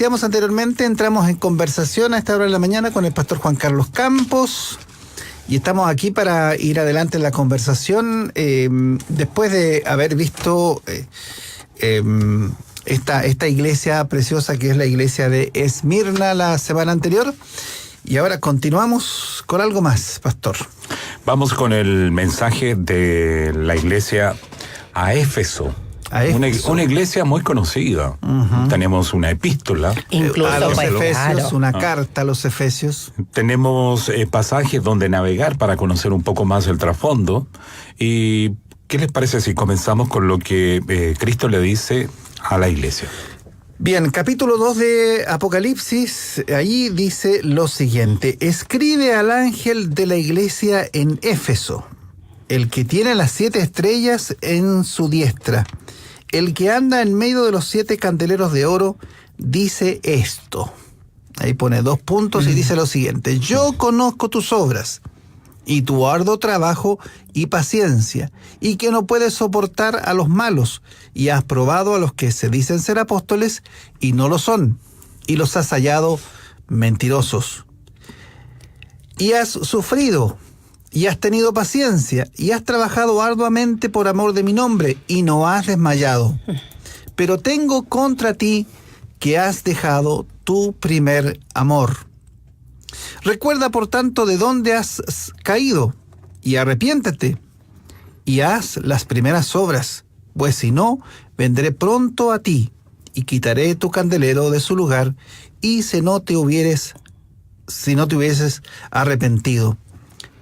decíamos anteriormente, entramos en conversación a esta hora de la mañana con el pastor Juan Carlos Campos y estamos aquí para ir adelante en la conversación después de haber visto esta iglesia preciosa que es la iglesia de Esmirna la semana anterior. Y ahora continuamos con algo más, pastor. Vamos con el mensaje de la iglesia a Éfeso. Una iglesia muy conocida. Uh-huh. Tenemos una epístola. Incluso a los Efesios, una carta a los Efesios. Tenemos pasajes donde navegar para conocer un poco más el trasfondo. ¿Y qué les parece si comenzamos con lo que Cristo le dice a la iglesia? Bien, capítulo 2 de Apocalipsis, ahí dice lo siguiente: escribe al ángel de la iglesia en Éfeso, el que tiene las 7 estrellas en su diestra, el que anda en medio de los 7 candeleros de oro, dice esto. Ahí pone 2 puntos y dice lo siguiente: yo conozco tus obras, y tu arduo trabajo y paciencia, y que no puedes soportar a los malos, y has probado a los que se dicen ser apóstoles y no lo son, y los has hallado mentirosos. Y has sufrido, y has tenido paciencia, y has trabajado arduamente por amor de mi nombre, y no has desmayado. Pero tengo contra ti que has dejado tu primer amor. Recuerda, por tanto, de dónde has caído, y arrepiéntete, y haz las primeras obras, pues si no, vendré pronto a ti, y quitaré tu candelero de su lugar, y si no te hubieses arrepentido.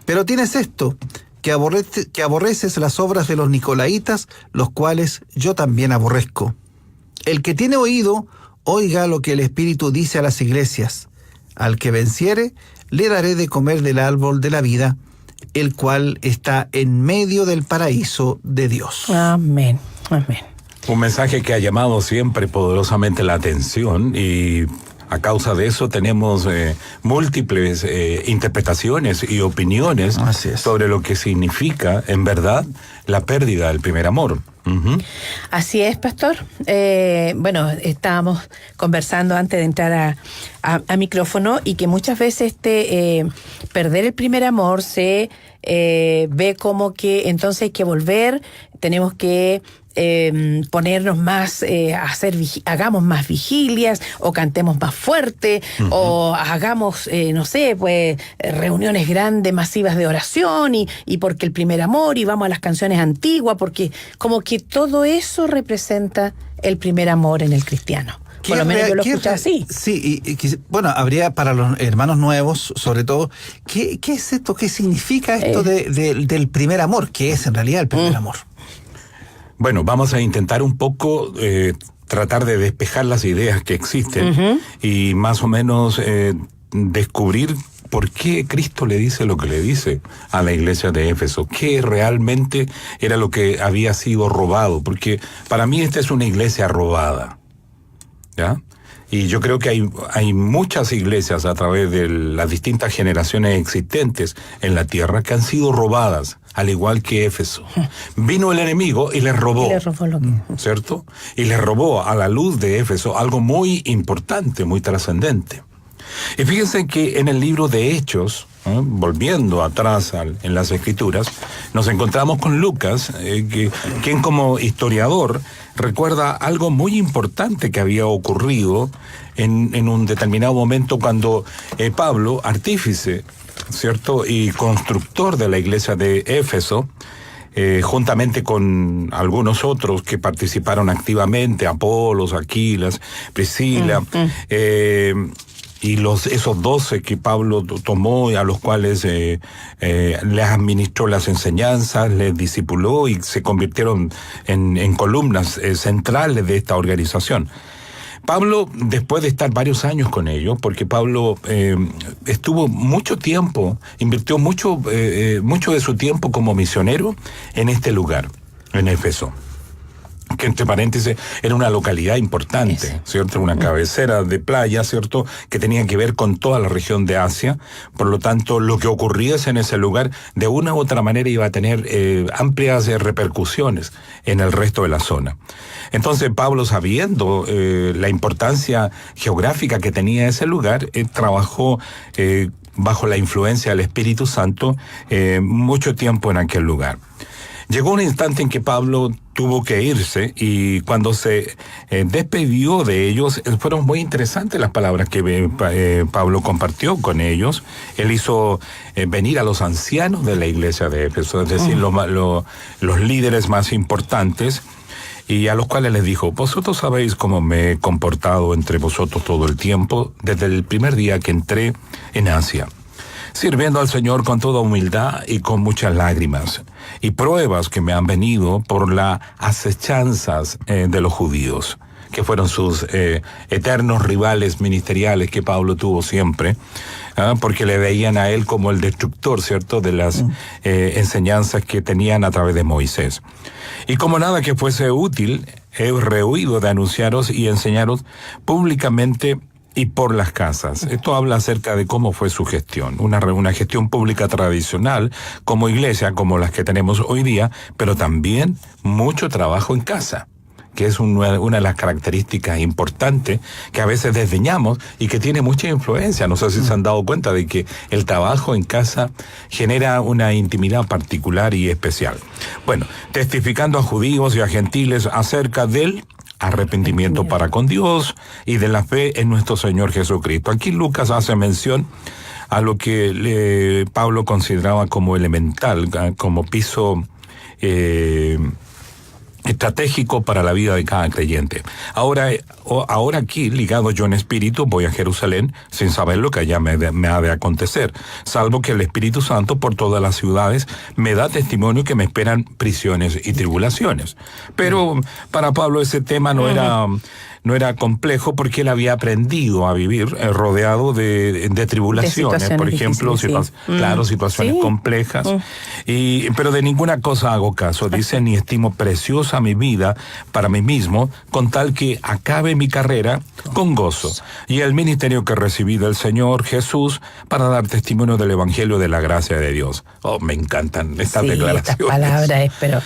Pero tienes esto, que aborreces las obras de los nicolaitas, los cuales yo también aborrezco. El que tiene oído, oiga lo que el Espíritu dice a las iglesias. Al que venciere, le daré de comer del árbol de la vida, el cual está en medio del paraíso de Dios. Amén, amén. Un mensaje que ha llamado siempre poderosamente la atención, y a causa de eso tenemos múltiples interpretaciones y opiniones sobre lo que significa, en verdad, la pérdida del primer amor. Uh-huh. Así es, pastor. Bueno, estábamos conversando antes de entrar a micrófono, y que muchas veces perder el primer amor se ve como que entonces hay que volver, tenemos que ponernos más, hagamos más vigilias, o cantemos más fuerte, uh-huh, o hagamos, no sé, pues reuniones grandes, masivas de oración, y porque el primer amor, y vamos a las canciones antiguas, porque como que todo eso representa el primer amor en el cristiano. Por lo menos yo lo escuché así. Sí, bueno, habría para los hermanos nuevos, sobre todo, ¿qué es esto? ¿Qué significa esto del primer amor? ¿Qué es en realidad el primer amor? Bueno, vamos a intentar un poco tratar de despejar las ideas que existen, uh-huh, y más o menos descubrir por qué Cristo le dice lo que le dice a la iglesia de Éfeso, qué realmente era lo que había sido robado, porque para mí esta es una iglesia robada, ¿ya? Y yo creo que hay muchas iglesias a través de las distintas generaciones existentes en la tierra que han sido robadas, al igual que Éfeso. Vino el enemigo y les robó. Y les robó lo que... ¿Cierto? Y les robó a la luz de Éfeso algo muy importante, muy trascendente. Y fíjense que en el libro de Hechos, volviendo atrás en las Escrituras, nos encontramos con Lucas, quien como historiador recuerda algo muy importante que había ocurrido en un determinado momento cuando Pablo, artífice, ¿cierto?, y constructor de la iglesia de Éfeso, juntamente con algunos otros que participaron activamente, Apolos, Aquilas, Priscila, y esos 12 que Pablo tomó y a los cuales les administró las enseñanzas, les discipuló y se convirtieron en columnas centrales de esta organización. Pablo, después de estar varios años con ellos, porque Pablo estuvo mucho tiempo, invirtió mucho de su tiempo como misionero en este lugar, en Éfeso. que entre paréntesis era una localidad importante, ¿cierto? Una cabecera de playa, ¿cierto? Que tenía que ver con toda la región de Asia. Por lo tanto, lo que ocurriese en ese lugar, de una u otra manera, iba a tener amplias repercusiones en el resto de la zona. Entonces, Pablo, sabiendo la importancia geográfica que tenía ese lugar, trabajó bajo la influencia del Espíritu Santo mucho tiempo en aquel lugar. Llegó un instante en que Pablo tuvo que irse, y cuando se despidió de ellos, fueron muy interesantes las palabras que Pablo compartió con ellos. Él hizo venir a los ancianos de la iglesia de Éfeso, es decir, los líderes más importantes, y a los cuales les dijo: vosotros sabéis cómo me he comportado entre vosotros todo el tiempo, desde el primer día que entré en Asia, sirviendo al Señor con toda humildad y con muchas lágrimas y pruebas que me han venido por las acechanzas de los judíos, que fueron sus eternos rivales ministeriales que Pablo tuvo siempre, porque le veían a él como el destructor, ¿cierto?, de las enseñanzas que tenían a través de Moisés. Y como nada que fuese útil, he rehuido de anunciaros y enseñaros públicamente y por las casas. Esto habla acerca de cómo fue su gestión, una gestión pública tradicional como iglesia, como las que tenemos hoy día, pero también mucho trabajo en casa, que es una de las características importantes que a veces desdeñamos y que tiene mucha influencia. No sé si se han dado cuenta de que el trabajo en casa genera una intimidad particular y especial. Bueno, testificando a judíos y a gentiles acerca del arrepentimiento para con Dios y de la fe en nuestro Señor Jesucristo. Aquí Lucas hace mención a lo que Pablo consideraba como elemental, como piso estratégico para la vida de cada creyente. Ahora aquí, ligado yo en espíritu, voy a Jerusalén sin saber lo que allá me ha de acontecer, salvo que el Espíritu Santo por todas las ciudades me da testimonio que me esperan prisiones y tribulaciones. Pero para Pablo ese tema no era complejo, porque él había aprendido a vivir rodeado de tribulaciones, por ejemplo, situaciones complejas, pero de ninguna cosa hago caso, dice, ni estimo preciosa mi vida para mí mismo, con tal que acabe mi carrera con gozo, y el ministerio que recibí del Señor Jesús para dar testimonio del Evangelio de la gracia de Dios. Oh, me encantan estas declaraciones. Estas palabras, pero...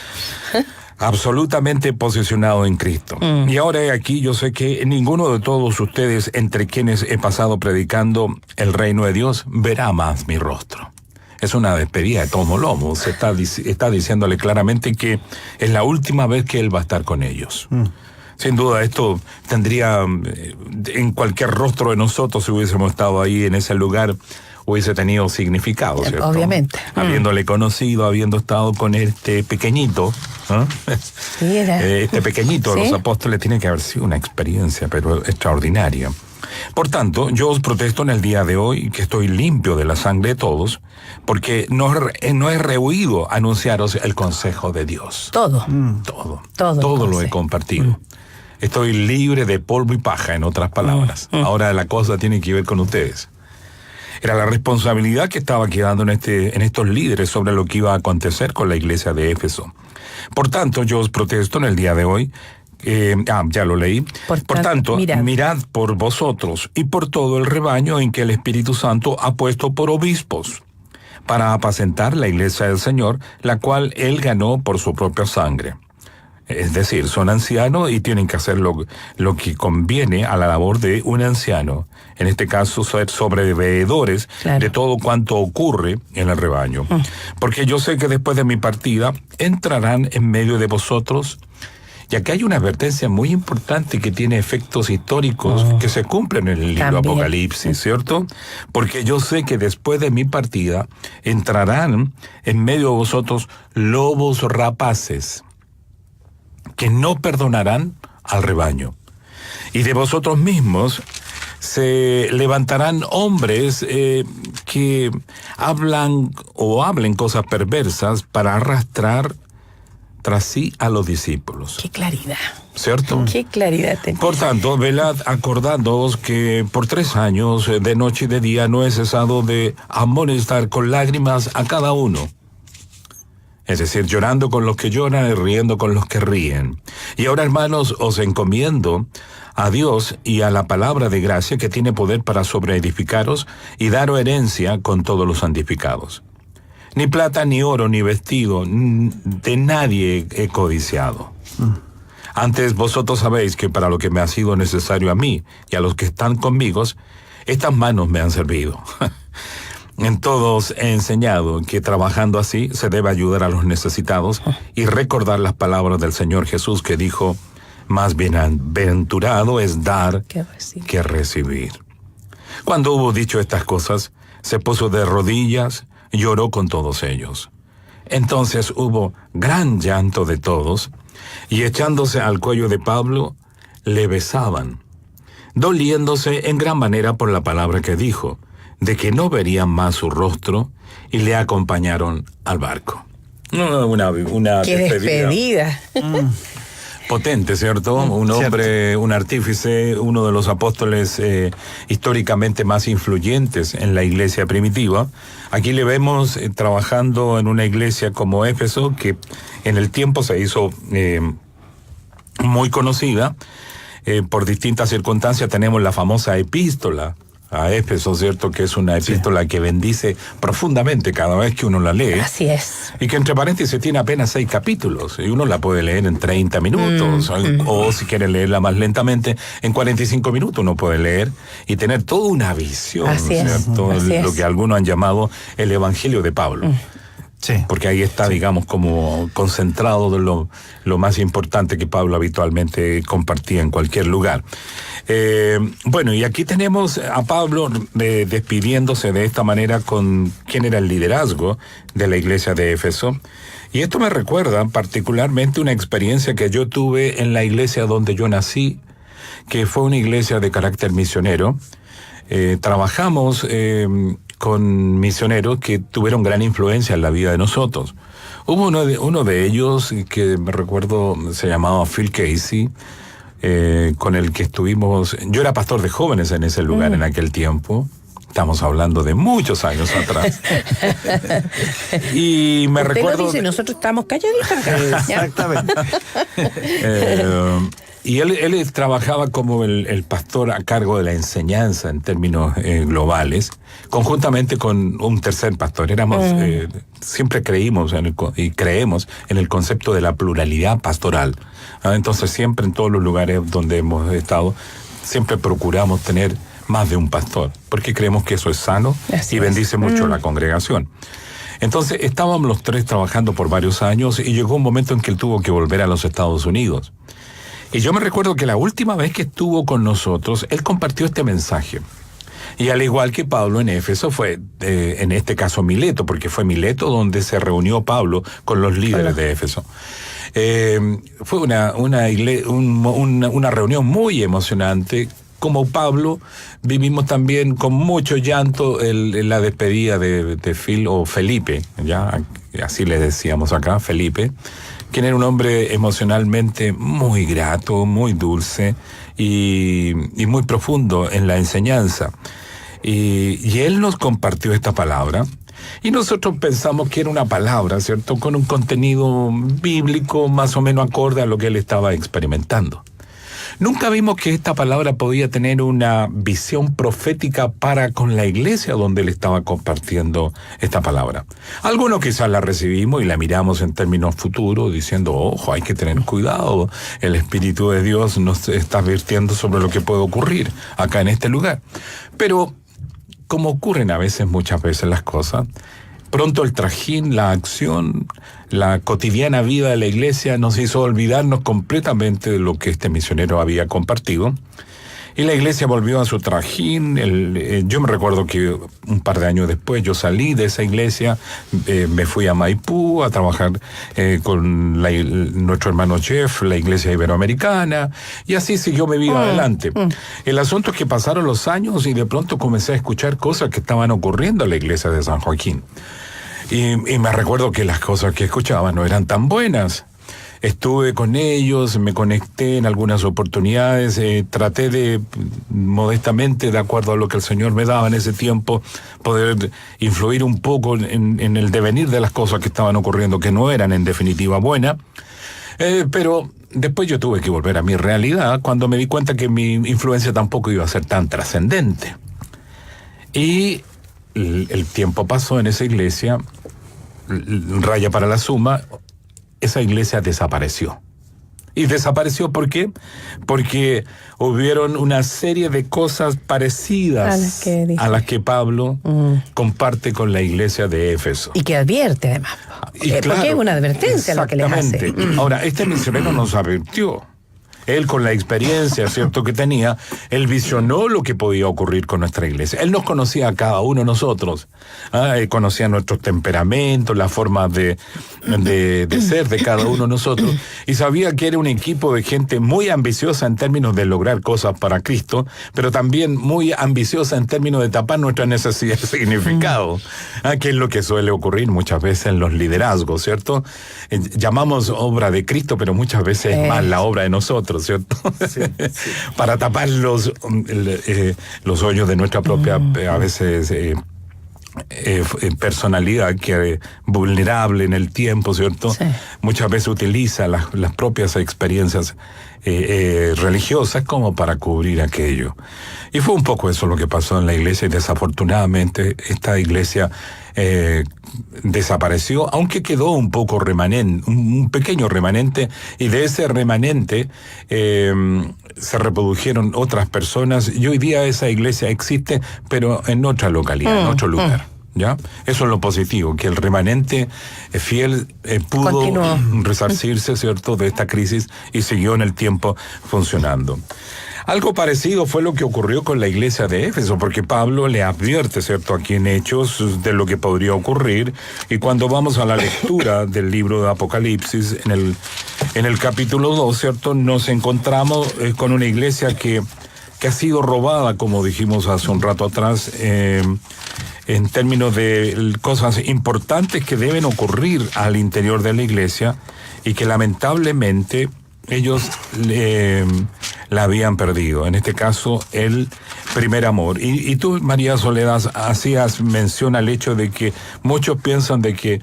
absolutamente posicionado en Cristo. Y ahora aquí yo sé que ninguno de todos ustedes, entre quienes he pasado predicando el reino de Dios, verá más mi rostro. Es una despedida de tomo lomo. Se está diciéndole claramente que es la última vez que él va a estar con ellos. Sin duda, esto tendría en cualquier rostro de nosotros, si hubiésemos estado ahí en ese lugar, hubiese tenido significado, ¿cierto? Obviamente. Habiéndole conocido, habiendo estado con este pequeñito, sí, este pequeñito de los apóstoles, tiene que haber sido una experiencia, pero extraordinaria. Por tanto, yo os protesto en el día de hoy que estoy limpio de la sangre de todos, porque no he rehuido anunciaros el consejo de Dios. Todo Lo he compartido. Estoy libre de polvo y paja, en otras palabras. Ahora la cosa tiene que ver con ustedes. Era la responsabilidad que estaba quedando en estos líderes sobre lo que iba a acontecer con la iglesia de Éfeso. Por tanto, yo os protesto en el día de hoy, ya lo leí. Por tanto, mirad por vosotros y por todo el rebaño en que el Espíritu Santo ha puesto por obispos, para apacentar la iglesia del Señor, la cual él ganó por su propia sangre. Es decir, son ancianos y tienen que hacer lo que conviene a la labor de un anciano. En este caso, ser sobreveedores de todo cuanto ocurre en el rebaño. Porque yo sé que después de mi partida entrarán en medio de vosotros. Y aquí hay una advertencia muy importante que tiene efectos históricos que se cumplen en el libro Apocalipsis, ¿cierto? Porque yo sé que después de mi partida entrarán en medio de vosotros lobos rapaces, que no perdonarán al rebaño. Y de vosotros mismos se levantarán hombres que hablen cosas perversas para arrastrar tras sí a los discípulos. ¡Qué claridad! ¿Cierto? ¡Qué claridad tenés! Por tanto, velad acordándoos que por 3 años, de noche y de día, no he cesado de amonestar con lágrimas a cada uno. Es decir, llorando con los que lloran y riendo con los que ríen. Y ahora, hermanos, os encomiendo a Dios y a la palabra de gracia que tiene poder para sobreedificaros y daros herencia con todos los santificados. Ni plata, ni oro, ni vestido, de nadie he codiciado. Antes vosotros sabéis que para lo que me ha sido necesario a mí y a los que están conmigo, estas manos me han servido. En todos he enseñado que trabajando así se debe ayudar a los necesitados y recordar las palabras del Señor Jesús que dijo: más bienaventurado es dar que recibir. Cuando hubo dicho estas cosas, se puso de rodillas y lloró con todos ellos. Entonces hubo gran llanto de todos, y echándose al cuello de Pablo, le besaban, doliéndose en gran manera por la palabra que dijo, de que no verían más su rostro, y le acompañaron al barco. Una ¡Qué despedida! Potente, ¿cierto? Un hombre, un artífice, uno de los apóstoles históricamente más influyentes en la iglesia primitiva. Aquí le vemos trabajando en una iglesia como Éfeso, que en el tiempo se hizo muy conocida por distintas circunstancias. Tenemos la famosa epístola a Éfeso, ¿cierto? Que es una epístola que bendice profundamente cada vez que uno la lee. Así es. Y que entre paréntesis tiene apenas 6 capítulos. Y uno la puede leer en 30 minutos. O si quiere leerla más lentamente, en 45 minutos uno puede leer y tener toda una visión, Así ¿cierto? Es. Lo que algunos han llamado el Evangelio de Pablo. Sí. Porque ahí está, digamos, como concentrado de lo más importante que Pablo habitualmente compartía en cualquier lugar. Bueno, y aquí tenemos a Pablo despidiéndose de esta manera con quien era el liderazgo de la iglesia de Éfeso. Y esto me recuerda particularmente una experiencia que yo tuve en la iglesia donde yo nací, que fue una iglesia de carácter misionero. Trabajamos con misioneros que tuvieron gran influencia en la vida de nosotros. Hubo uno de ellos que me recuerdo se llamaba Phil Casey, con el que estuvimos. Yo era pastor de jóvenes en ese lugar en aquel tiempo. Estamos hablando de muchos años atrás. Y me Usted recuerdo. Lo dice, nosotros estamos calladitos acá. Exactamente. Y él trabajaba como el pastor a cargo de la enseñanza en términos globales, conjuntamente con un tercer pastor. Siempre creímos y creemos en el concepto de la pluralidad pastoral. Entonces siempre en todos los lugares donde hemos estado, siempre procuramos tener más de un pastor, porque creemos que eso es sano y bendice mucho a la congregación. Entonces estábamos los 3 trabajando por varios años y llegó un momento en que él tuvo que volver a los Estados Unidos. Y yo me recuerdo que la última vez que estuvo con nosotros, él compartió este mensaje. Y al igual que Pablo en Éfeso, fue en este caso Mileto, porque fue Mileto donde se reunió Pablo con los líderes de Éfeso. Fue una reunión muy emocionante. Como Pablo, vivimos también con mucho llanto la despedida de Phil o Felipe, ya así le decíamos acá, Felipe, quien era un hombre emocionalmente muy grato, muy dulce y muy profundo en la enseñanza. Y él nos compartió esta palabra. Y nosotros pensamos que era una palabra, ¿cierto?, con un contenido bíblico más o menos acorde a lo que él estaba experimentando. Nunca vimos que esta palabra podía tener una visión profética para con la iglesia donde él estaba compartiendo esta palabra. Algunos quizás la recibimos y la miramos en términos futuros, diciendo, ojo, hay que tener cuidado, el Espíritu de Dios nos está advirtiendo sobre lo que puede ocurrir acá en este lugar. Pero, como ocurren muchas veces las cosas, pronto el trajín, la acción, la cotidiana vida de la iglesia nos hizo olvidarnos completamente de lo que este misionero había compartido. Y la iglesia volvió a su trajín. Yo me recuerdo que un par de años después yo salí de esa iglesia, me fui a Maipú a trabajar con nuestro hermano Jeff, la iglesia iberoamericana, y así siguió mi vida adelante. El asunto es que pasaron los años y de pronto comencé a escuchar cosas que estaban ocurriendo en la iglesia de San Joaquín. Y me recuerdo que las cosas que escuchaba no eran tan buenas. estuve con ellos, me conecté en algunas oportunidades, traté de, modestamente, de acuerdo a lo que el Señor me daba en ese tiempo, poder influir un poco en el devenir de las cosas que estaban ocurriendo, que no eran en definitiva buenas, pero después yo tuve que volver a mi realidad cuando me di cuenta que mi influencia tampoco iba a ser tan trascendente. Y el tiempo pasó en esa iglesia, raya para la suma, esa iglesia desapareció. ¿Y desapareció por qué? Porque hubieron una serie de cosas parecidas a las que Pablo comparte con la iglesia de Éfeso. Y que advierte además. Porque es una advertencia lo que les hace. Ahora, este misionero nos advirtió. Él, con la experiencia, ¿cierto?, que tenía, él visionó lo que podía ocurrir con nuestra iglesia. Él nos conocía a cada uno de nosotros. Él conocía nuestros temperamentos, la forma de ser de cada uno de nosotros, y sabía que era un equipo de gente muy ambiciosa en términos de lograr cosas para Cristo, pero también muy ambiciosa en términos de tapar nuestras necesidades de significado, que es lo que suele ocurrir muchas veces en los liderazgos, ¿cierto? Llamamos obra de Cristo, pero muchas veces es más la obra de nosotros, ¿cierto? Sí. Para tapar los hoyos de nuestra propia, a veces, personalidad, que vulnerable en el tiempo, ¿cierto? Sí. Muchas veces utiliza las propias experiencias religiosas como para cubrir aquello. Y fue un poco eso lo que pasó en la iglesia, y desafortunadamente esta iglesia desapareció, aunque quedó un poco remanente, un pequeño remanente, y de ese remanente se reprodujeron otras personas, y hoy día esa iglesia existe, pero en otra localidad, en otro lugar. ¿Ya? Eso es lo positivo, que el remanente fiel pudo resarcirse, ¿cierto?, de esta crisis, y siguió en el tiempo funcionando. Algo parecido fue lo que ocurrió con la iglesia de Éfeso, porque Pablo le advierte, ¿cierto?, aquí en Hechos, de lo que podría ocurrir, y cuando vamos a la lectura del libro de Apocalipsis, en el capítulo 2, ¿cierto?, nos encontramos con una iglesia que ha sido robada, como dijimos hace un rato atrás, en términos de cosas importantes que deben ocurrir al interior de la iglesia, y que lamentablemente ellos la habían perdido. En este caso, el primer amor. Y tú, María Soledad, hacías mención al hecho de que muchos piensan de que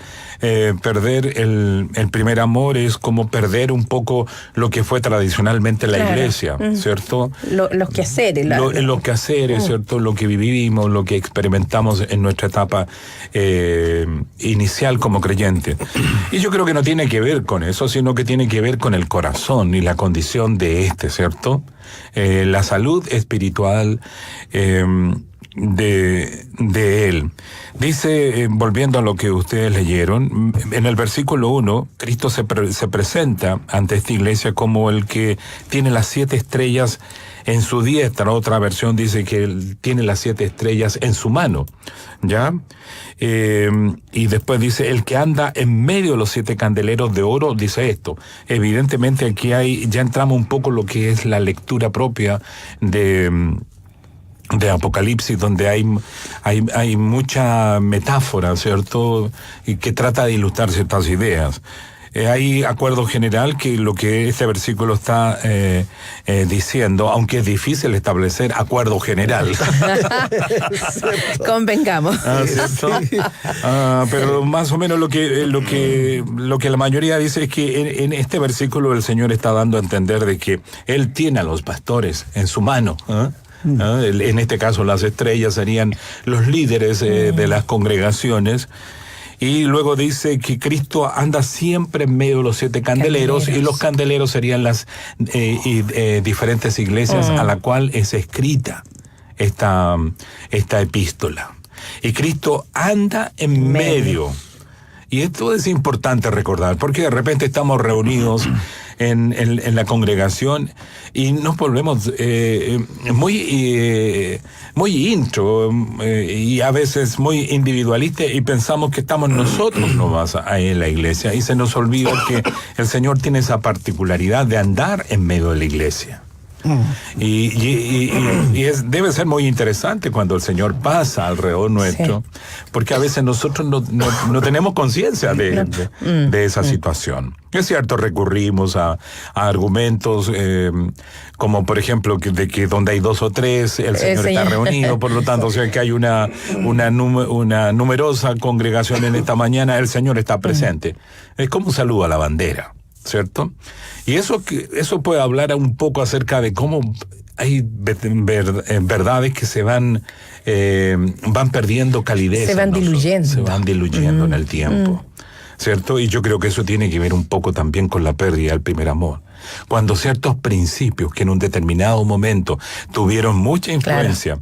perder el primer amor es como perder un poco lo que fue tradicionalmente la iglesia, ¿cierto? Los quehaceres. Los quehaceres, ¿cierto? Lo que vivimos, lo que experimentamos en nuestra etapa inicial como creyente. Y yo creo que no tiene que ver con eso, sino que tiene que ver con el corazón y la condición de ¿cierto? La salud espiritual de él. Dice, volviendo a lo que ustedes leyeron, en el versículo 1, Cristo se presenta ante esta iglesia como el que tiene las 7 estrellas en su diestra. Otra versión dice que él tiene las 7 estrellas en su mano, ¿ya? Y después dice, el que anda en medio de los 7 candeleros de oro, dice esto. Evidentemente aquí ya entramos un poco lo que es la lectura propia de Apocalipsis, donde hay mucha metáfora, ¿cierto?, y que trata de ilustrar ciertas ideas. Hay acuerdo general que lo que este versículo está diciendo, aunque es difícil establecer acuerdo general. Convengamos. ¿Cierto? Pero más o menos lo que la mayoría dice es que en este versículo el Señor está dando a entender de que Él tiene a los pastores en su mano. En este caso las estrellas serían los líderes de las congregaciones. Y luego dice que Cristo anda siempre en medio de los 7 candeleros, y los candeleros serían las diferentes iglesias a la cual es escrita esta epístola. Y Cristo anda en medio. Y esto es importante recordar, porque de repente estamos reunidos en la congregación y nos volvemos muy intro y a veces muy individualistas, y pensamos que estamos nosotros nomás ahí en la iglesia, y se nos olvida que el Señor tiene esa particularidad de andar en medio de la iglesia. Debe ser muy interesante cuando el Señor pasa alrededor nuestro, porque a veces nosotros no tenemos conciencia de esa situación. Es cierto, recurrimos a argumentos como por ejemplo de que donde hay 2 o 3 el Señor está reunido, por lo tanto, o sea que hay una numerosa congregación en esta mañana, el Señor está presente. Es como un saludo a la bandera, ¿cierto? Y eso puede hablar un poco acerca de cómo hay verdades que se van perdiendo calidez. Se van diluyendo en el tiempo. ¿Cierto? Y yo creo que eso tiene que ver un poco también con la pérdida del primer amor. Cuando ciertos principios que en un determinado momento tuvieron mucha influencia,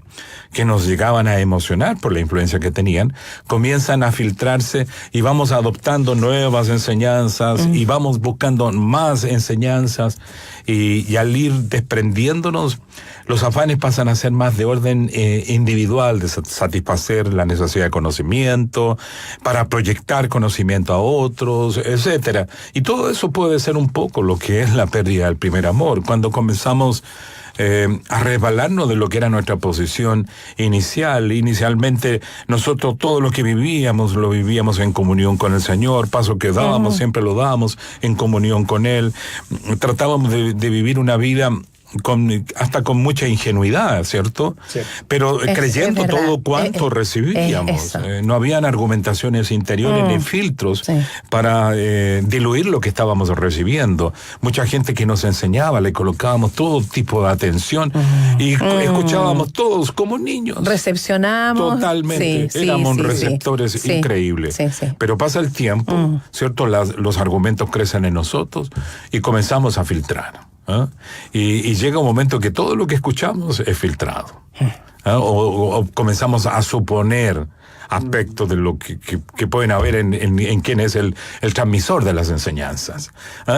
que nos llegaban a emocionar por la influencia que tenían, comienzan a filtrarse y vamos adoptando nuevas enseñanzas y vamos buscando más enseñanzas y al ir desprendiéndonos, los afanes pasan a ser más de orden individual, de satisfacer la necesidad de conocimiento, para proyectar conocimiento a otros, etcétera. Y todo eso puede ser un poco lo que es la pérdida del primer amor, cuando comenzamos a resbalarnos de lo que era nuestra posición inicial. Inicialmente nosotros todo lo que vivíamos, lo vivíamos en comunión con el Señor, paso que dábamos, siempre lo dábamos en comunión con Él. Tratábamos de vivir una vida hasta con mucha ingenuidad, ¿cierto? Sí. Pero creyendo todo cuanto recibíamos. No habían argumentaciones interiores ni filtros para diluir lo que estábamos recibiendo. Mucha gente que nos enseñaba, le colocábamos todo tipo de atención y escuchábamos todos como niños. Recepcionamos. Totalmente. Éramos receptores increíbles. Pero pasa el tiempo, ¿cierto? Los argumentos crecen en nosotros y comenzamos a filtrar. Y llega un momento que todo lo que escuchamos es filtrado. O comenzamos a suponer aspectos de lo que pueden haber en quién es el transmisor de las enseñanzas.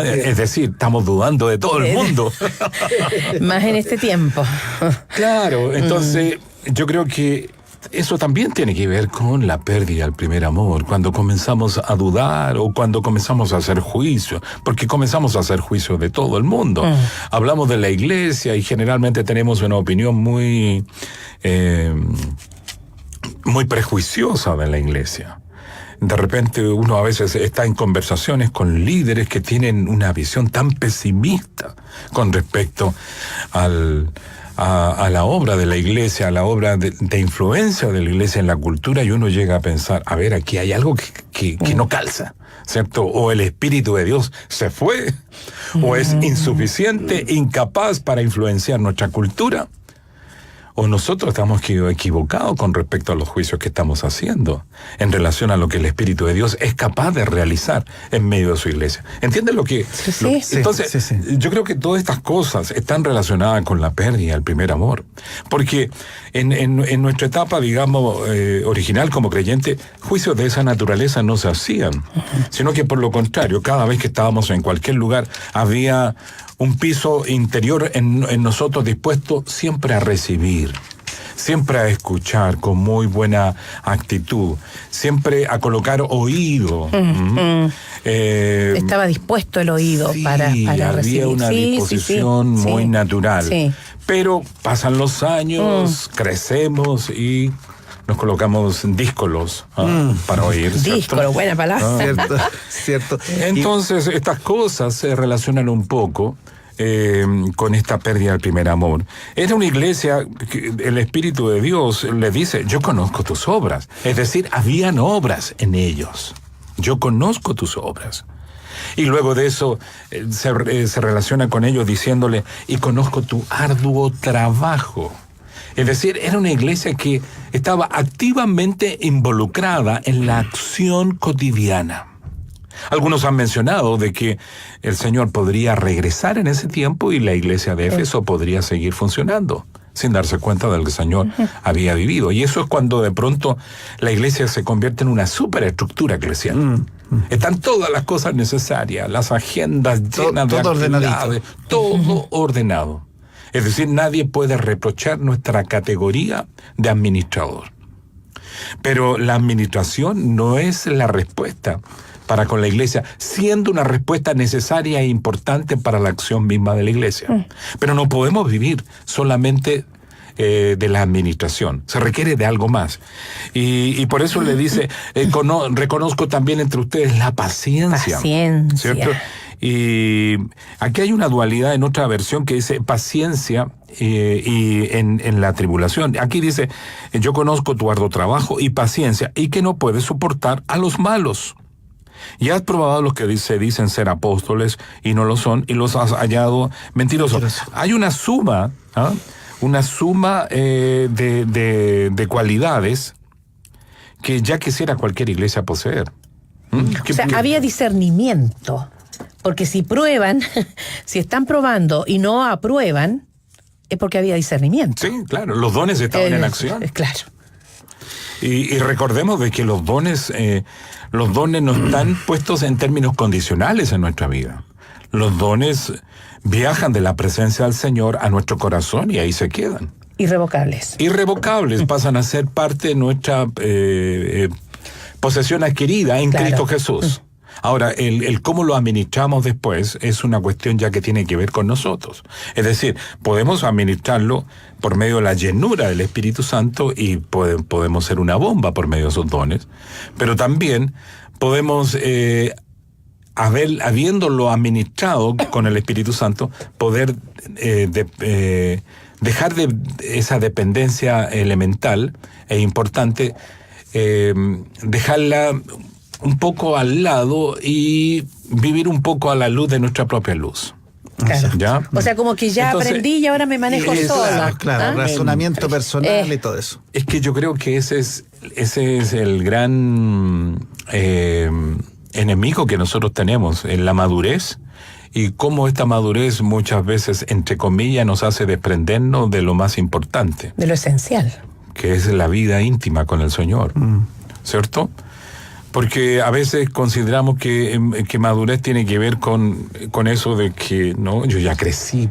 Es decir, estamos dudando de todo el mundo. Más en este tiempo. Claro, entonces yo creo que eso también tiene que ver con la pérdida del primer amor, cuando comenzamos a dudar o cuando comenzamos a hacer juicio, porque comenzamos a hacer juicio de todo el mundo. Hablamos de la iglesia y generalmente tenemos una opinión muy prejuiciosa de la iglesia. De repente uno a veces está en conversaciones con líderes que tienen una visión tan pesimista con respecto a la obra de la iglesia, a la obra de influencia de la iglesia en la cultura, y uno llega a pensar, a ver, aquí hay algo que no calza, ¿cierto? O el Espíritu de Dios se fue, o es insuficiente, incapaz para influenciar nuestra cultura, o nosotros estamos equivocados con respecto a los juicios que estamos haciendo en relación a lo que el Espíritu de Dios es capaz de realizar en medio de su iglesia. ¿Entienden lo que...? Sí. Entonces, yo creo que todas estas cosas están relacionadas con la pérdida del primer amor. Porque en nuestra etapa, digamos, original como creyente, juicios de esa naturaleza no se hacían, sino que por lo contrario, cada vez que estábamos en cualquier lugar, había un piso interior en nosotros dispuesto siempre a recibir, siempre a escuchar con muy buena actitud, siempre a colocar oído. Estaba dispuesto el oído para recibir. Había una disposición muy natural. Sí. Pero pasan los años, crecemos y nos colocamos díscolos para oír. Díscolo, buena palabra. Cierto. Entonces, estas cosas se relacionan un poco con esta pérdida del primer amor. Era una iglesia que el Espíritu de Dios le dice, yo conozco tus obras. Es decir, habían obras en ellos. Yo conozco tus obras. Y luego de eso se relaciona con ellos diciéndole, y conozco tu arduo trabajo. Es decir, era una iglesia que estaba activamente involucrada en la acción cotidiana. Algunos han mencionado de que el Señor podría regresar en ese tiempo y la iglesia de Éfeso podría seguir funcionando, sin darse cuenta de lo que el Señor había vivido. Y eso es cuando de pronto la iglesia se convierte en una superestructura eclesial. Están todas las cosas necesarias, las agendas llenas de actividades, todo ordenado. Es decir, nadie puede reprochar nuestra categoría de administrador. Pero la administración no es la respuesta para con la iglesia, siendo una respuesta necesaria e importante para la acción misma de la iglesia. Pero no podemos vivir solamente de la administración, se requiere de algo más. Y por eso le dice, reconozco también entre ustedes la paciencia. ¿Cierto? Y aquí hay una dualidad en otra versión que dice paciencia y en la tribulación. Aquí dice, yo conozco tu arduo trabajo y paciencia y que no puedes soportar a los malos. Y has probado los que se dicen ser apóstoles y no lo son, y los has hallado mentirosos. Hay una suma, una suma de cualidades que ya quisiera cualquier iglesia poseer. O sea, había discernimiento. Porque si prueban, si están probando y no aprueban, es porque había discernimiento. Sí, claro, los dones estaban en acción. Claro. Y recordemos de que los dones no están puestos en términos condicionales en nuestra vida. Los dones viajan de la presencia del Señor a nuestro corazón y ahí se quedan. Irrevocables. Irrevocables, pasan a ser parte de nuestra posesión adquirida en Cristo Jesús. Ahora, el cómo lo administramos después es una cuestión ya que tiene que ver con nosotros. Es decir, podemos administrarlo por medio de la llenura del Espíritu Santo y podemos ser una bomba por medio de esos dones, pero también podemos, habiéndolo administrado con el Espíritu Santo, poder dejar de esa dependencia elemental e importante, dejarla un poco al lado y vivir un poco a la luz de nuestra propia luz. Claro. ¿Ya? O sea, como que ya Entonces, aprendí y ahora me manejo sola. Claro, razonamiento personal y todo eso. Es que yo creo que ese es el gran enemigo que nosotros tenemos en la madurez, y cómo esta madurez muchas veces, entre comillas, nos hace desprendernos de lo más importante. De lo esencial. Que es la vida íntima con el Señor. ¿Cierto? Porque a veces consideramos que madurez tiene que ver con eso de que, no, yo ya crecí.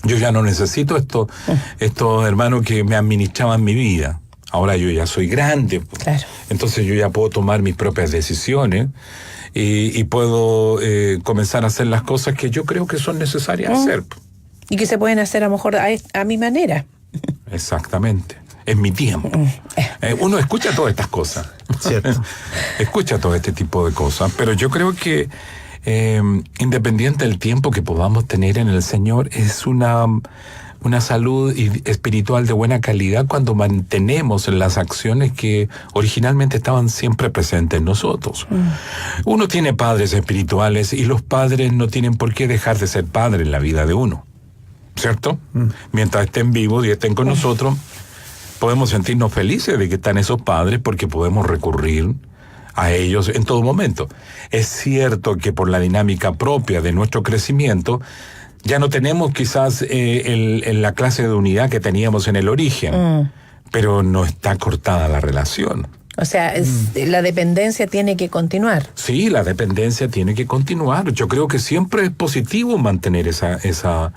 Yo ya no necesito estos hermanos que me administraban mi vida. Ahora yo ya soy grande. Claro. Entonces yo ya puedo tomar mis propias decisiones y puedo comenzar a hacer las cosas que yo creo que son necesarias hacer. Y que se pueden hacer a lo mejor a mi manera. Exactamente. Es mi tiempo. Uno escucha todas estas cosas. Cierto. Escucha todo este tipo de cosas, pero yo creo que independiente del tiempo que podamos tener en el Señor, es una salud espiritual de buena calidad cuando mantenemos las acciones que originalmente estaban siempre presentes en nosotros. Uno tiene padres espirituales y los padres no tienen por qué dejar de ser padres en la vida de uno, ¿cierto? Mientras estén vivos y estén con nosotros, podemos sentirnos felices de que están esos padres porque podemos recurrir a ellos en todo momento. Es cierto que por la dinámica propia de nuestro crecimiento, ya no tenemos quizás la clase de unidad que teníamos en el origen, pero no está cortada la relación. O sea, la dependencia tiene que continuar. Sí, la dependencia tiene que continuar. Yo creo que siempre es positivo mantener esa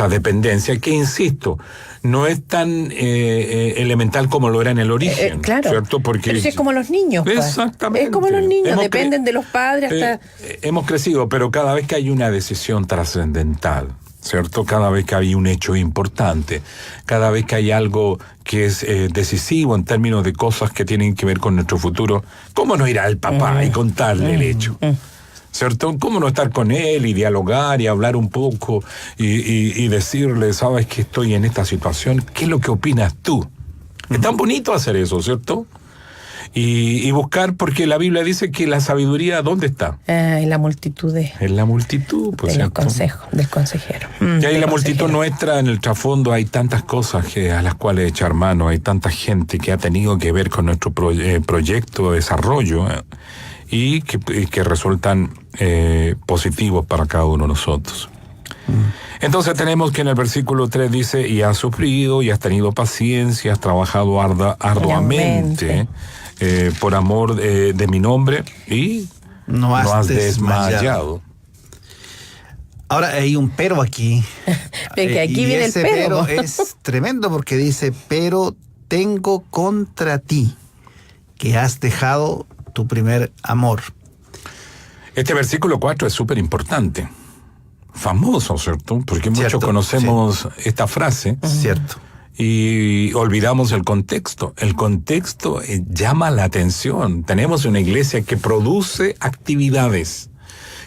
dependencia, que, insisto, no es tan elemental como lo era en el origen. Claro. ¿Cierto? Porque pero es como los niños. Exactamente. Es como los niños, dependen de los padres hasta... Hemos crecido, pero cada vez que hay una decisión trascendental, ¿cierto? Cada vez que hay un hecho importante, cada vez que hay algo que es decisivo en términos de cosas que tienen que ver con nuestro futuro, ¿cómo no ir al papá y contarle el hecho? ¿Cierto? ¿Cómo no estar con él y dialogar y hablar un poco y decirle, sabes que estoy en esta situación, ¿qué es lo que opinas tú? Es tan bonito hacer eso, ¿cierto? Y buscar, porque la Biblia dice que la sabiduría, ¿dónde está? En la multitud En la multitud, pues. de los consejos, del consejero. Y ahí la multitud nuestra, en el trasfondo, hay tantas cosas a las cuales echar mano, hay tanta gente que ha tenido que ver con nuestro proyecto de desarrollo y que resultan positivos para cada uno de nosotros. Entonces tenemos que en el versículo 3 dice, y has sufrido, y has tenido paciencia, has trabajado arduamente por amor de mi nombre, y no has desmayado. Ahora hay un pero aquí. Que aquí y viene ese el pero. es tremendo porque dice, pero tengo contra ti que has dejado tu primer amor. Este versículo 4 es súper importante. Famoso, ¿cierto? Porque muchos Cierto, conocemos esta frase. Cierto. Y olvidamos el contexto. El contexto llama la atención. Tenemos una iglesia que produce actividades,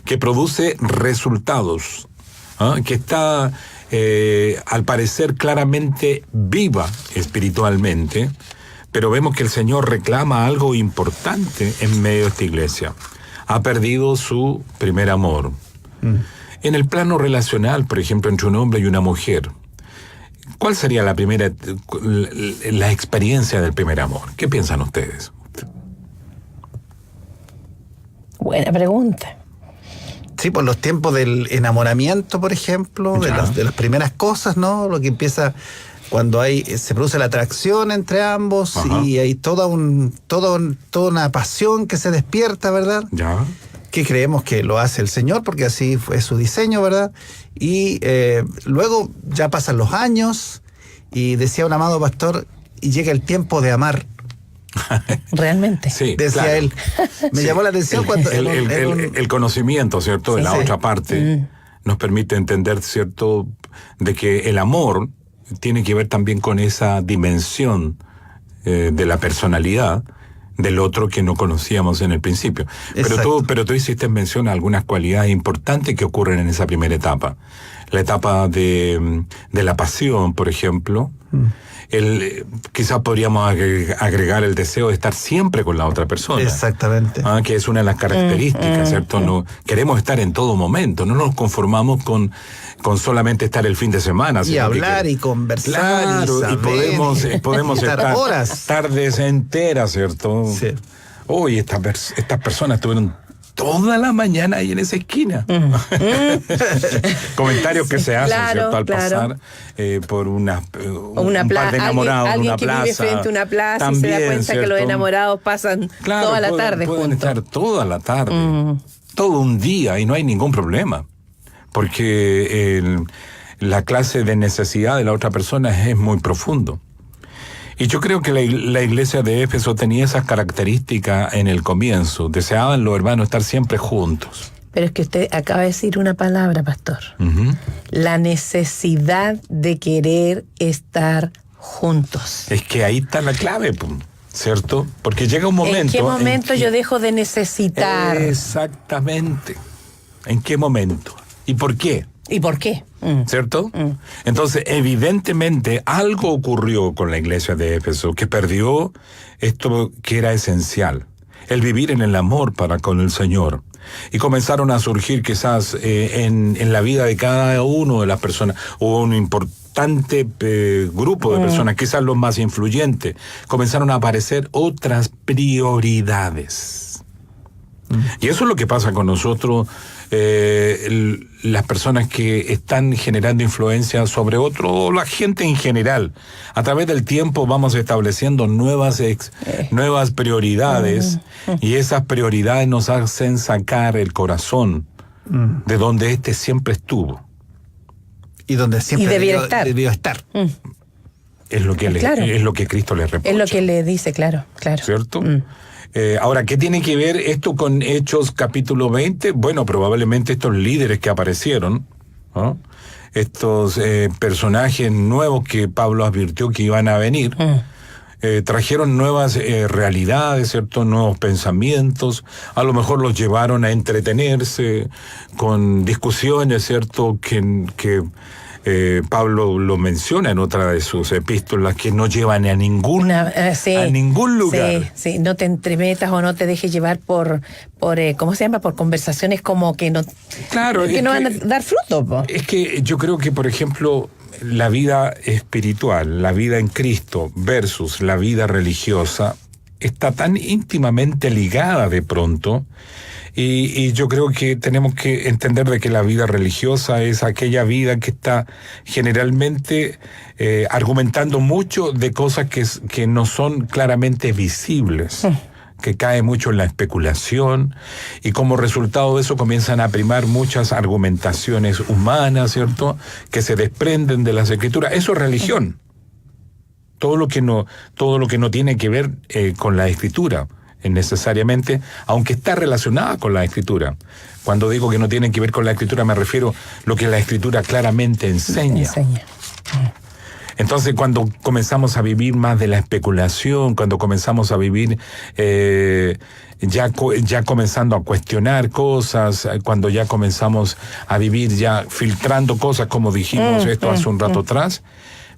que produce resultados, que está, al parecer, claramente viva espiritualmente, pero vemos que el Señor reclama algo importante en medio de esta iglesia. Ha perdido su primer amor. En el plano relacional, por ejemplo, entre un hombre y una mujer, ¿cuál sería la experiencia del primer amor? ¿Qué piensan ustedes? Buena pregunta. Sí, por los tiempos del enamoramiento, por ejemplo, de las primeras cosas, ¿no? Lo que empieza cuando se produce la atracción entre ambos. Ajá. Y hay toda una pasión que se despierta, ¿verdad? Ya. Que creemos que lo hace el Señor, porque así fue su diseño, ¿verdad? Y luego ya pasan los años, y decía un amado pastor, y llega el tiempo de amar. Realmente. Sí, decía claro. él. Me llamó la atención cuando... El conocimiento, ¿cierto? De la otra parte nos permite entender, ¿cierto? De que el amor tiene que ver también con esa dimensión de la personalidad del otro que no conocíamos en el principio. Pero tú hiciste mención a algunas cualidades importantes que ocurren en esa primera etapa. La etapa de la pasión, por ejemplo. Quizás podríamos agregar el deseo de estar siempre con la otra persona. Exactamente. Que es una de las características, ¿cierto? No, queremos estar en todo momento, no nos conformamos con solamente estar el fin de semana. Y hablar y conversar. Claro, y podemos estar horas. Tardes enteras, ¿cierto? Sí. Hoy estas personas estuvieron toda la mañana ahí en esa esquina. Comentarios que se hacen, ¿cierto? Al pasar por un par de enamorados en una plaza. Alguien que vive frente a una plaza también, y se da cuenta, ¿cierto? Que los enamorados pasan toda la tarde juntos. Pueden estar toda la tarde, todo un día, y no hay ningún problema. Porque la clase de necesidad de la otra persona es muy profundo. Y yo creo que la iglesia de Éfeso tenía esas características en el comienzo. Deseaban los hermanos estar siempre juntos. Pero es que usted acaba de decir una palabra, pastor. La necesidad de querer estar juntos. Es que ahí está la clave, ¿cierto? Porque llega un momento... ¿En qué momento yo dejo de necesitar? Exactamente. ¿En qué momento? ¿Y por qué? ¿Y por qué? ¿Cierto? Entonces, evidentemente, algo ocurrió con la iglesia de Éfeso que perdió esto que era esencial, el vivir en el amor para con el Señor. Y comenzaron a surgir quizás en la vida de cada uno de las personas, hubo un importante grupo de personas, quizás los más influyentes, comenzaron a aparecer otras prioridades. Y eso es lo que pasa con nosotros, las personas que están generando influencia sobre otro, o la gente en general. A través del tiempo vamos estableciendo nuevas prioridades, y esas prioridades nos hacen sacar el corazón de donde éste siempre estuvo. Y donde siempre debió estar. Es lo que es lo que Cristo le reprocha. Es lo que le dice, claro. ¿Cierto? Ahora, ¿qué tiene que ver esto con Hechos capítulo 20? Bueno, probablemente estos líderes que aparecieron, ¿no? Estos personajes nuevos que Pablo advirtió que iban a venir, trajeron nuevas realidades, ¿cierto? Nuevos pensamientos, a lo mejor los llevaron a entretenerse con discusiones, ¿cierto? Que Pablo lo menciona en otra de sus epístolas, que no llevan a ningún lugar. Sí, no te entremetas o no te dejes llevar por ¿cómo se llama? Por conversaciones como que no, no van a dar fruto. Po. Es que yo creo que, por ejemplo, la vida espiritual, la vida en Cristo versus la vida religiosa está tan íntimamente ligada de pronto. Y yo creo que tenemos que entender de que la vida religiosa es aquella vida que está generalmente argumentando mucho de cosas que no son claramente visibles, que cae mucho en la especulación, y como resultado de eso comienzan a primar muchas argumentaciones humanas, ¿cierto?, que se desprenden de las Escrituras. Eso es religión. Todo lo que no tiene que ver con la Escritura. necesariamente, aunque está relacionada con la Escritura. Cuando digo que no tienen que ver con la Escritura, me refiero a lo que la Escritura claramente enseña. Entonces, cuando comenzamos a vivir más de la especulación, cuando comenzamos a vivir ya comenzando a cuestionar cosas, cuando ya comenzamos a vivir ya filtrando cosas, como dijimos esto hace un rato atrás,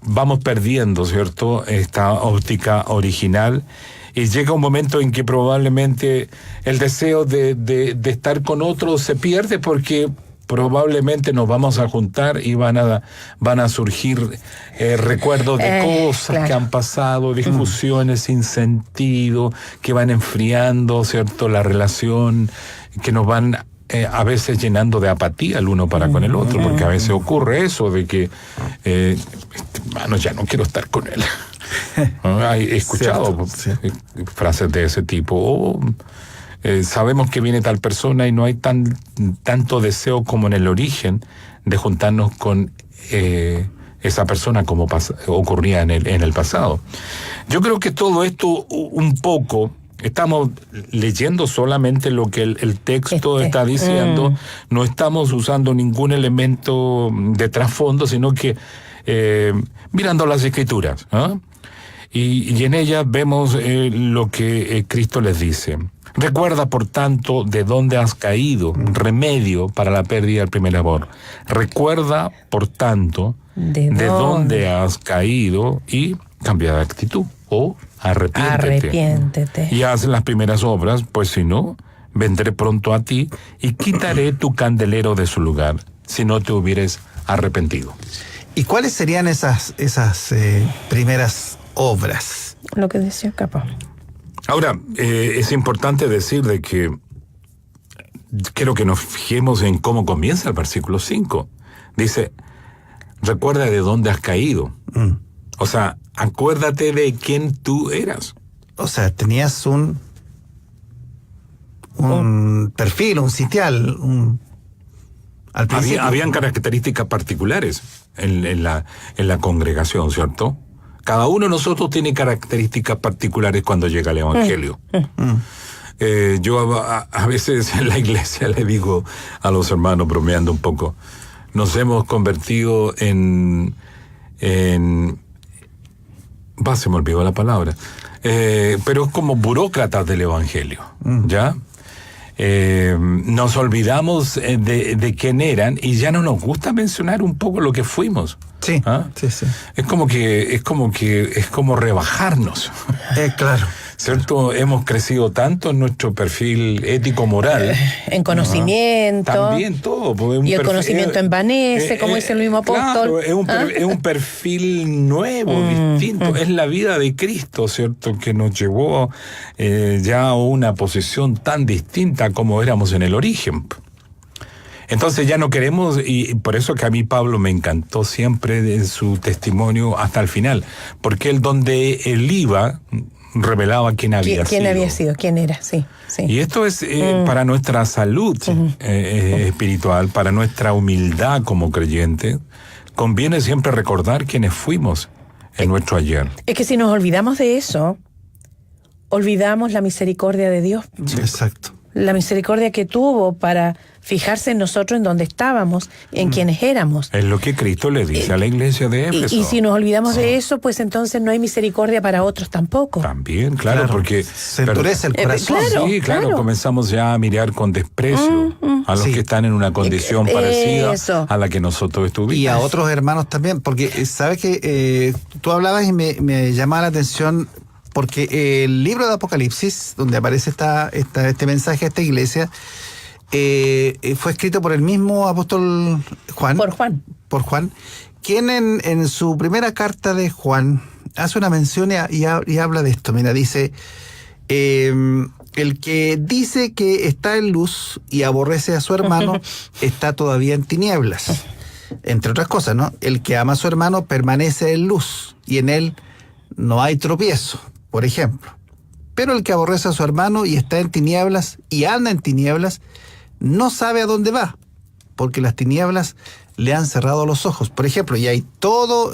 vamos perdiendo, ¿cierto?, esta óptica original. Y llega un momento en que probablemente el deseo de estar con otros se pierde, porque probablemente nos vamos a juntar y van a surgir recuerdos de cosas que han pasado, discusiones sin sentido, que van enfriando, ¿cierto?, la relación, que nos van a veces llenando de apatía el uno para con el otro, porque a veces ocurre eso de que, hermano, ya no quiero estar con él. He escuchado frases de ese tipo. Sabemos que viene tal persona y no hay tanto deseo como en el origen de juntarnos con esa persona como ocurría en el pasado. Yo creo que todo esto un poco estamos leyendo solamente lo que el texto está diciendo, no estamos usando ningún elemento de trasfondo, sino que mirando las Escrituras, ¿no? Y en ellas vemos lo que Cristo les dice. Recuerda, por tanto, de dónde has caído, remedio para la pérdida del primer amor. Recuerda, por tanto, de dónde has caído y cambia de actitud, o arrepiéntete. Y haz las primeras obras, pues si no, vendré pronto a ti y quitaré tu candelero de su lugar, si no te hubieres arrepentido. ¿Y cuáles serían esas primeras obras? Lo que decía Capa. Ahora, es importante decir de que quiero que nos fijemos en cómo comienza el versículo 5. Dice, recuerda de dónde has caído. O sea, acuérdate de quién tú eras. O sea, tenías un perfil, un sitial, al principio. Habían características particulares en la congregación, ¿cierto? Cada uno de nosotros tiene características particulares cuando llega el Evangelio. Yo a veces en la iglesia le digo a los hermanos, bromeando un poco, nos hemos convertido se me olvidó la palabra, pero es como burócratas del Evangelio, ¿ya? Nos olvidamos de quién eran y ya no nos gusta mencionar un poco lo que fuimos. Sí, ¿Ah? sí. Es como rebajarnos. Claro. ¿Cierto? Hemos crecido tanto en nuestro perfil ético-moral. En conocimiento. También todo. Pues, y el conocimiento envanece, como dice el mismo apóstol. Claro, es un perfil nuevo, distinto. Es la vida de Cristo, ¿cierto? Que nos llevó ya a una posición tan distinta como éramos en el origen. Entonces ya no queremos, y por eso que a mí Pablo me encantó siempre de su testimonio hasta el final, porque él donde él iba revelaba quién había sido, quién era, sí. Y esto es para nuestra salud espiritual, para nuestra humildad como creyente, conviene siempre recordar quiénes fuimos en nuestro ayer. Es que si nos olvidamos de eso, olvidamos la misericordia de Dios. Exacto. La misericordia que tuvo para fijarse en nosotros, en donde estábamos, en quienes éramos. Es lo que Cristo le dice a la iglesia de Éfeso. Y si nos olvidamos de eso, pues entonces no hay misericordia para otros tampoco. También, claro. Porque se endurece el corazón. Claro, comenzamos ya a mirar con desprecio a los que están en una condición parecida a la que nosotros estuvimos. Y a otros hermanos también, porque sabes que tú hablabas y me llamaba la atención, porque el libro de Apocalipsis, donde aparece este mensaje a esta iglesia, fue escrito por el mismo apóstol Juan. Por Juan, quien en su primera carta de Juan hace una mención y habla de esto. Mira, dice, el que dice que está en luz y aborrece a su hermano está todavía en tinieblas. Entre otras cosas, ¿no? El que ama a su hermano permanece en luz y en él no hay tropiezo, por ejemplo. Pero el que aborrece a su hermano y está en tinieblas y anda en tinieblas, no sabe a dónde va, porque las tinieblas le han cerrado los ojos. Por ejemplo, y hay todo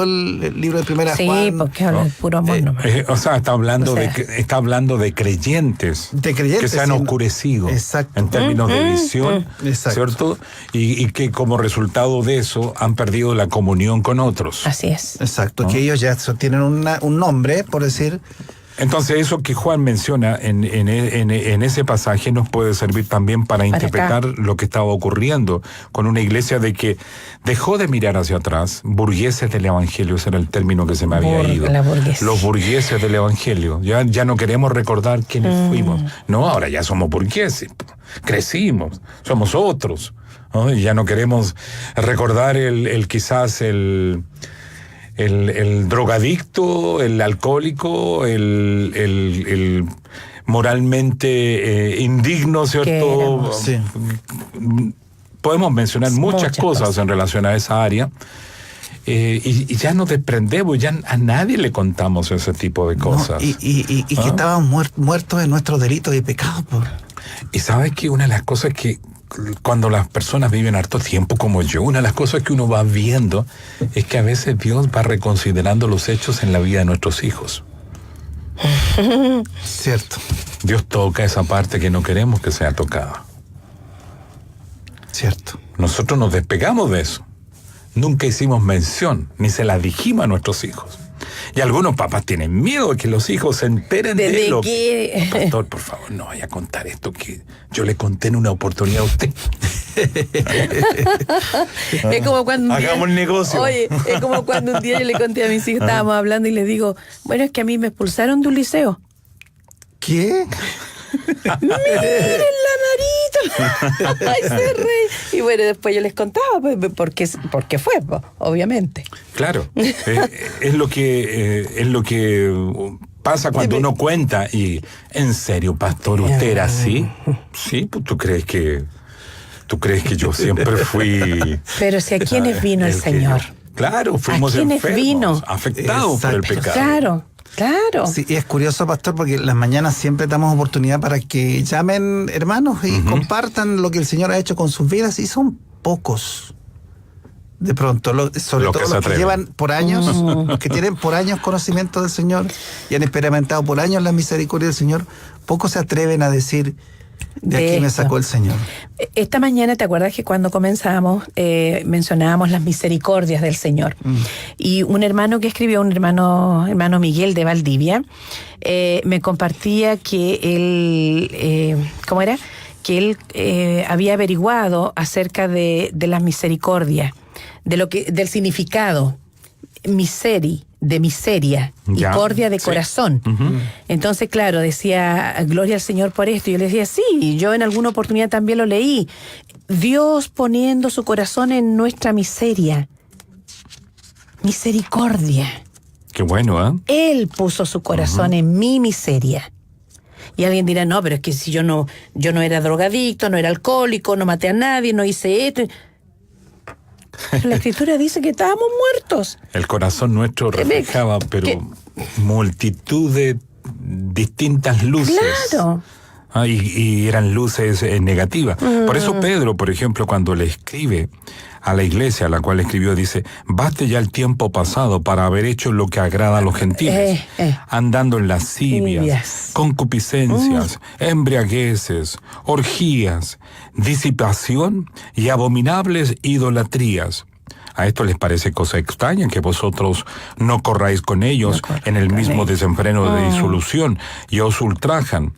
el libro de Primera Sí, Juan. porque habla del puro amor nomás. Está hablando O sea, está hablando de creyentes, que se han sí, oscurecido exacto. en términos de visión, Exacto. ¿cierto? Y que como resultado de eso han perdido la comunión con otros. Así es. Exacto, que ellos ya tienen un nombre, por decir. Entonces eso que Juan menciona en ese pasaje nos puede servir también para interpretar lo que estaba ocurriendo con una iglesia de que dejó de mirar hacia atrás. Burgueses del Evangelio, ese era el término que se me había ido. Los burgueses del Evangelio. Ya no queremos recordar quiénes fuimos. No, ahora ya somos burgueses. Crecimos, somos otros, ¿no? Y ya no queremos recordar quizás el drogadicto, el alcohólico, el moralmente indigno, ¿cierto? Sí. Podemos mencionar muchas cosas en relación a esa área. Y ya nos desprendemos, ya a nadie le contamos ese tipo de cosas. No, y que estábamos muertos en nuestros delitos y pecados. Y sabes que una de las cosas que cuando las personas viven harto tiempo como yo, una de las cosas que uno va viendo es que a veces Dios va reconsiderando los hechos en la vida de nuestros hijos. Cierto. Dios toca esa parte que no queremos que sea tocada. Cierto. Nosotros nos despegamos de eso. Nunca hicimos mención, ni se la dijimos a nuestros hijos. Y algunos papás tienen miedo de que los hijos se enteren de lo que... Pastor, por favor, no vaya a contar esto que yo le conté en una oportunidad a usted. Es como cuando hagamos el negocio. Oye, es como cuando un día yo le conté a mis hijos, estábamos hablando y les digo, bueno, es que a mí me expulsaron de un liceo. ¿Qué? ¡Miren la Marita! ¡Ay, se reí! Y bueno, después yo les contaba, pues, porque fue, pues, obviamente. Claro, es lo que pasa cuando uno cuenta y, ¿en serio, pastor, usted era así? Sí, pues tú crees que yo siempre fui... Pero si a quiénes vino el Señor. Claro, fuimos enfermos, afectados por el pecado. Claro. Sí, y es curioso, pastor, porque las mañanas siempre damos oportunidad para que llamen hermanos y compartan lo que el Señor ha hecho con sus vidas, y son pocos. De pronto, sobre todo los que llevan por años, los que tienen por años conocimiento del Señor y han experimentado por años la misericordia del Señor, pocos se atreven a decir, de aquí me sacó el Señor. Esta mañana, ¿te acuerdas que cuando comenzamos mencionábamos las misericordias del Señor? Y un hermano que escribió, un hermano Miguel de Valdivia, me compartía que él, ¿cómo era? Que él había averiguado acerca de las misericordias, del significado, de miseria y cordia de corazón. Entonces, claro, decía, gloria al Señor por esto. Y yo le decía, sí, yo en alguna oportunidad también lo leí. Dios poniendo su corazón en nuestra miseria. Misericordia. Qué bueno, ¿eh? Él puso su corazón en mi miseria. Y alguien dirá, no, pero es que si yo no era drogadicto, no era alcohólico, no maté a nadie, no hice esto... La Escritura dice que estábamos muertos. El corazón nuestro reflejaba, pero multitud de distintas luces. Claro. Y eran luces negativas. Por eso Pedro, por ejemplo, cuando le escribe a la iglesia a la cual escribió, dice, baste ya el tiempo pasado para haber hecho lo que agrada a los gentiles, andando en lascivias, concupiscencias, embriagueces, orgías, disipación y abominables idolatrías. A esto les parece cosa extraña que vosotros no corráis con ellos en el mismo desenfreno de disolución y os ultrajan.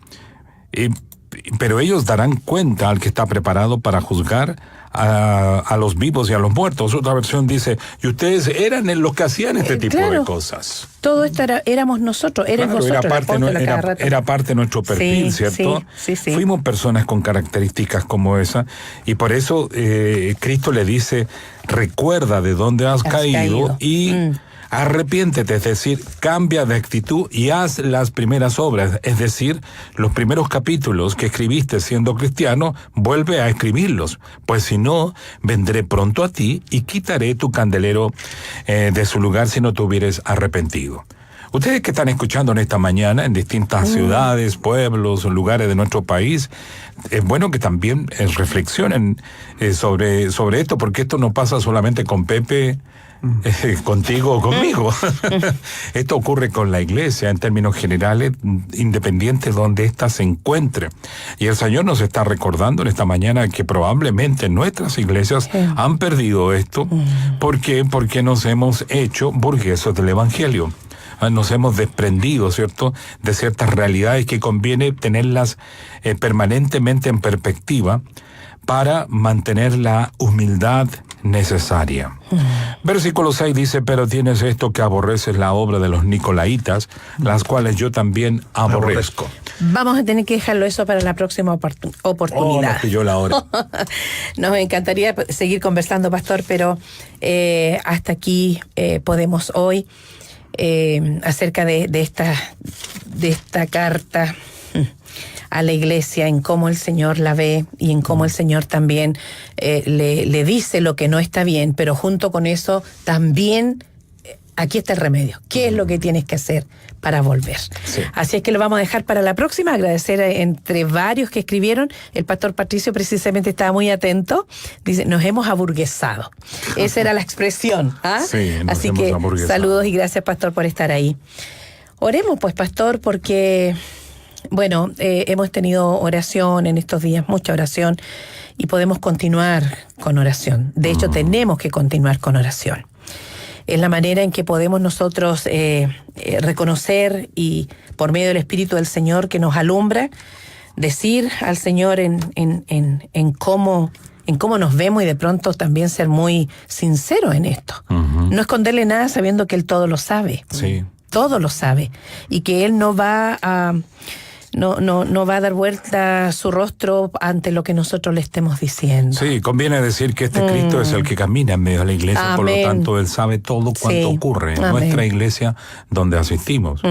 Pero ellos darán cuenta al que está preparado para juzgar a los vivos y a los muertos. Otra versión dice, y ustedes eran los que hacían este tipo de cosas. Todo esto éramos nosotros, nosotros. Era parte de nuestro perfil, ¿cierto? Sí. Fuimos personas con características como esa, y por eso Cristo le dice, recuerda de dónde has caído y... arrepiéntete, es decir, cambia de actitud y haz las primeras obras, es decir, los primeros capítulos que escribiste siendo cristiano, vuelve a escribirlos, pues si no, vendré pronto a ti y quitaré tu candelero de su lugar si no te hubieres arrepentido. Ustedes que están escuchando en esta mañana en distintas ciudades, pueblos, lugares de nuestro país, es bueno que también reflexionen sobre esto, porque esto no pasa solamente con Pepe, contigo o conmigo. Esto ocurre con la iglesia en términos generales, independiente de donde ésta se encuentre. Y el Señor nos está recordando en esta mañana que probablemente nuestras iglesias han perdido esto. ¿Por qué? Porque nos hemos hecho burgueses del Evangelio. Nos hemos desprendido, ¿cierto?, de ciertas realidades que conviene tenerlas permanentemente en perspectiva para mantener la humildad necesaria. Versículo 6 dice, pero tienes esto que aborreces la obra de los nicolaitas, las cuales yo también aborrezco. Vamos a tener que dejarlo eso para la próxima oportunidad. Nos pilló la hora. Nos encantaría seguir conversando, pastor, pero hasta aquí podemos hoy acerca de esta carta a la iglesia, en cómo el Señor la ve y en cómo el Señor también le dice lo que no está bien, pero junto con eso también aquí está el remedio. ¿Qué es lo que tienes que hacer para volver? Sí. Así es que lo vamos a dejar para la próxima. Agradecer entre varios que escribieron. El pastor Patricio precisamente estaba muy atento. Dice, nos hemos aburguesado. Esa era la expresión. Sí, así que saludos y gracias, pastor, por estar ahí. Oremos pues, pastor, porque bueno, hemos tenido oración en estos días, mucha oración, y podemos continuar con oración. De hecho, tenemos que continuar con oración. Es la manera en que podemos nosotros reconocer y por medio del Espíritu del Señor que nos alumbra, decir al Señor en cómo nos vemos y de pronto también ser muy sinceros en esto. No esconderle nada sabiendo que Él todo lo sabe. Sí. Todo lo sabe. Y que Él no va a dar vuelta su rostro ante lo que nosotros le estemos diciendo. Sí, conviene decir que este Cristo es el que camina en medio de la iglesia. Amén. Por lo tanto, Él sabe todo cuanto ocurre en nuestra iglesia donde asistimos.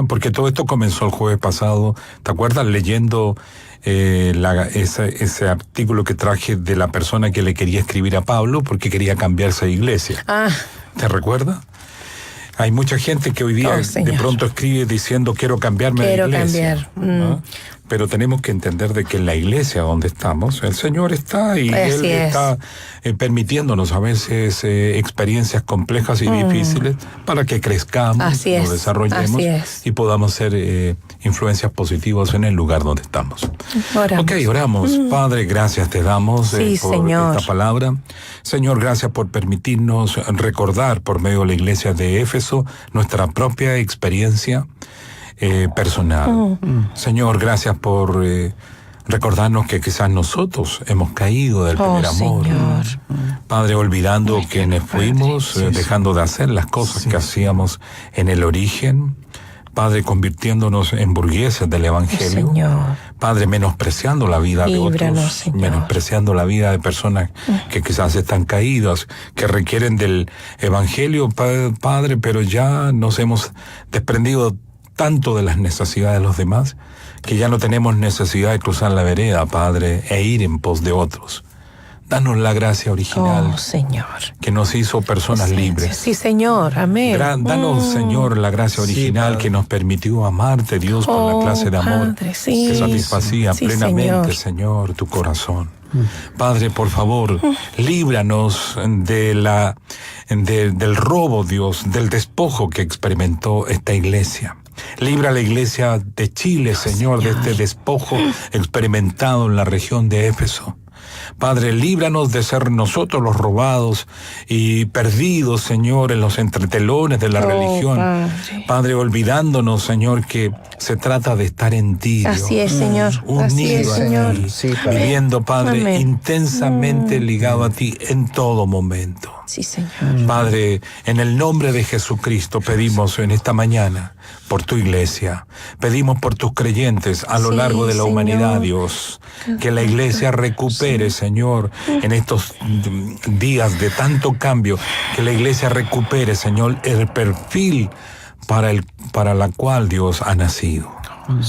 Porque todo esto comenzó el jueves pasado, ¿te acuerdas? Leyendo ese artículo que traje de la persona que le quería escribir a Pablo porque quería cambiarse de iglesia. ¿Te recuerdas? Hay mucha gente que hoy día de pronto escribe diciendo quiero cambiarme de iglesia. ¿No? Pero tenemos que entender de que en la iglesia donde estamos, el Señor está y Él está permitiéndonos a veces experiencias complejas y difíciles para que crezcamos, nos desarrollemos y podamos ser influencias positivas en el lugar donde estamos. Oramos. Oramos. Padre, gracias te damos por esta palabra. Señor, gracias por permitirnos recordar por medio de la iglesia de Éfeso nuestra propia experiencia personal. Señor, gracias por recordarnos que quizás nosotros hemos caído del primer amor. Señor. Padre, olvidando quienes fuimos, dejando de hacer las cosas que hacíamos en el origen. Padre, convirtiéndonos en burgueses del Evangelio. Señor. Padre, menospreciando la vida de otros, Señor. Menospreciando la vida de personas que quizás están caídas, que requieren del Evangelio, Padre, pero ya nos hemos desprendido tanto de las necesidades de los demás, que ya no tenemos necesidad de cruzar la vereda, Padre, e ir en pos de otros. Danos la gracia original, Señor, que nos hizo personas libres. Sí, Señor, amén. Danos, Señor, la gracia original que nos permitió amarte, Dios, con la clase de amor Padre, que satisfacía plenamente, Señor, tu corazón. Padre, por favor, líbranos del robo, Dios, del despojo que experimentó esta iglesia. Libra a la iglesia de Chile, Señor, de este despojo experimentado en la región de Éfeso. Padre, líbranos de ser nosotros los robados y perdidos, Señor, en los entretelones de la religión. Padre, olvidándonos, Señor, que se trata de estar en ti, Dios. Así es, Señor. Unido a ti, viviendo, Padre, intensamente ligado a ti en todo momento. Sí, Señor. Padre, en el nombre de Jesucristo pedimos en esta mañana por tu iglesia, pedimos por tus creyentes a lo largo de la humanidad, Dios, que la iglesia recupere, Señor, en estos días de tanto cambio, que la iglesia recupere, Señor, el perfil para la cual Dios ha nacido.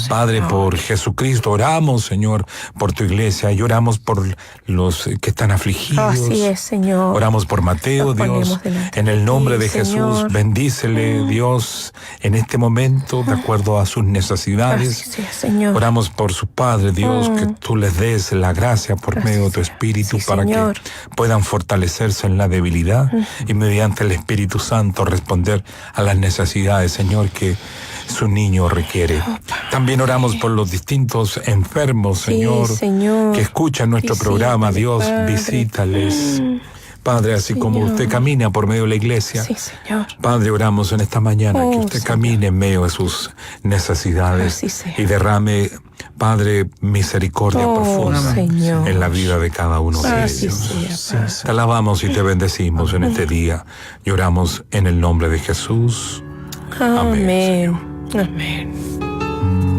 Padre, por Jesucristo, oramos, Señor, por tu iglesia y oramos por los que están afligidos. Así es, Señor. Oramos por Mateo, Nos Dios, ponemos delante en el nombre de de ti, Jesús, Señor. bendícele, Dios, en este momento, de acuerdo a sus necesidades. Así sea, Señor. Oramos por su Padre, Dios, que tú les des la gracia por medio de tu Espíritu Sí, para Señor. que puedan fortalecerse en la debilidad y mediante el Espíritu Santo responder a las necesidades, Señor, que su niño requiere. También oramos por los distintos enfermos, Sí, Señor, Señor. que escuchan nuestro programa. Dios, Padre. visítales. Padre, así como Señor. usted camina por medio de la iglesia. Sí, Señor. Padre, oramos en esta mañana que Oh, usted Señor. camine en medio de sus necesidades Así sea. y derrame, Padre, misericordia Oh, profunda Señor. en la vida de cada uno de Así ellos. sea, Padre. Te alabamos y te bendecimos en este día y oramos en el nombre de Jesús. Amén, Amén. Señor. Amén.